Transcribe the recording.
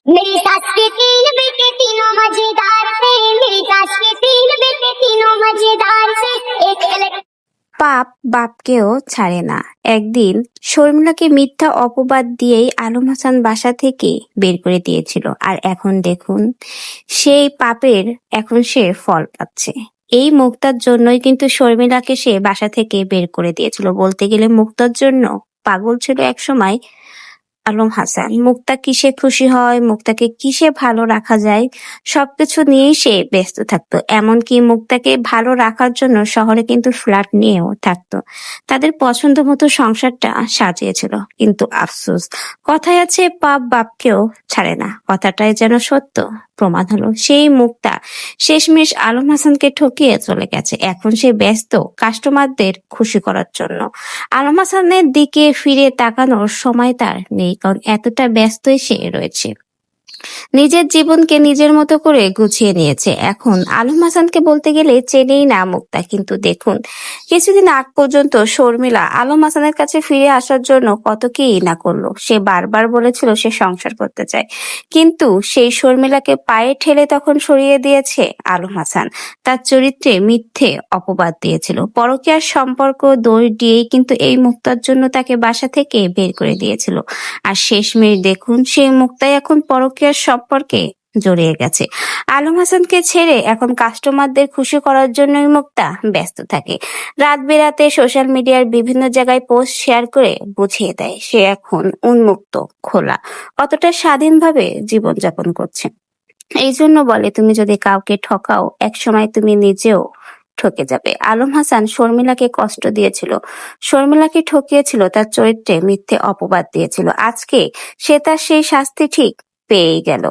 मेरी सास के तीन बेटे तीनों मजेदार से, मेरी सास के तीन बेटे तीनों मजेदार से, एक পাপ বাপকেও ছাড়ে না। একদিন শর্মিলাকে মিথ্যা অপবাদ দিয়েই আলম হাসান বাসা থেকে বের করে দিয়েছিল, আর এখন দেখুন সেই পাপের এখন সে ফল পাচ্ছে। এই মুক্তার জন্যই কিন্তু শর্মিলাকে সে বাসা থেকে বের করে দিয়েছিল। বলতে গেলে মুক্তার জন্য পাগল ছিল একসময় আলম হাসান। মুক্তা কিসে খুশি হয়, মুক্তাকে কিসে ভালো রাখা যায়, সবকিছু নিয়েই সে ব্যস্ত থাকতো। এমনকি মুক্তাকে ভালো রাখার জন্য শহরে কিন্তু ফ্ল্যাট নিয়েও থাকতো। তাদের পছন্দ মতো সংসারটা সাজিয়েছিল। কিন্তু আফসোস, কথায় আছে পাপ বাপকেও ছাড়ে না, কথাটাই যেন সত্য প্রমাণ হলো। সেই মুক্তা শেষমেশ আলম হাসানকে ঠকিয়ে চলে গেছে। এখন সে ব্যস্ত কাস্টমারদের খুশি করার জন্য। আলম হাসানের দিকে ফিরে তাকানোর সময় তার নেই, কারণ এতটা ব্যস্তই সে রয়েছে। নিজের জীবনকে নিজের মতো করে গুছিয়ে নিয়েছে। এখন আলম হাসানকে বলতে গেলে চেনেই না মুক্তা। কিন্তু দেখুন, কিছুদিন আগ পর্যন্ত শর্মিলা আলম হাসানের কাছে ফিরে আসার জন্য কত কি না করলো। সে বারবার বলেছিল সে সংসার করতে চায়, কিন্তু সেই শর্মিলাকে পায়ে ঠেলে তখন সরিয়ে দিয়েছে আলম হাসান। তার চরিত্রে মিথ্যে অপবাদ দিয়েছিল, পরকীয়ার সম্পর্ক দোষ দিয়েই কিন্তু এই মুক্তার জন্য তাকে বাসা থেকে বের করে দিয়েছিল। আর শেষমেশ দেখুন সেই মুক্তাই এখন পরকীয়ার সম্পর্কে জড়িয়ে গেছে। আলম হাসানকে ছেড়ে এখন কাস্টমারদের খুশি করার জন্যই মুক্তা ব্যস্ত থাকে। রাত বেরাতে সোশ্যাল মিডিয়ার বিভিন্ন জায়গায় পোস্ট শেয়ার করে বুঝিয়ে দেয় সে এখন উন্মুক্ত, খোলা, কতটা স্বাধীনভাবে জীবনযাপন করছে। এই জন্য বলে, তুমি যদি কাউকে ঠকাও একসময় তুমি নিজেও ঠকে যাবে। আলম হাসান শর্মিলাকে কষ্ট দিয়েছিল, শর্মিলাকে ঠকিয়েছিল, তার চরিত্রে মিথ্যে অপবাদ দিয়েছিল। আজকে সে তার সেই শাস্তি ঠিক পেয়েই গেল।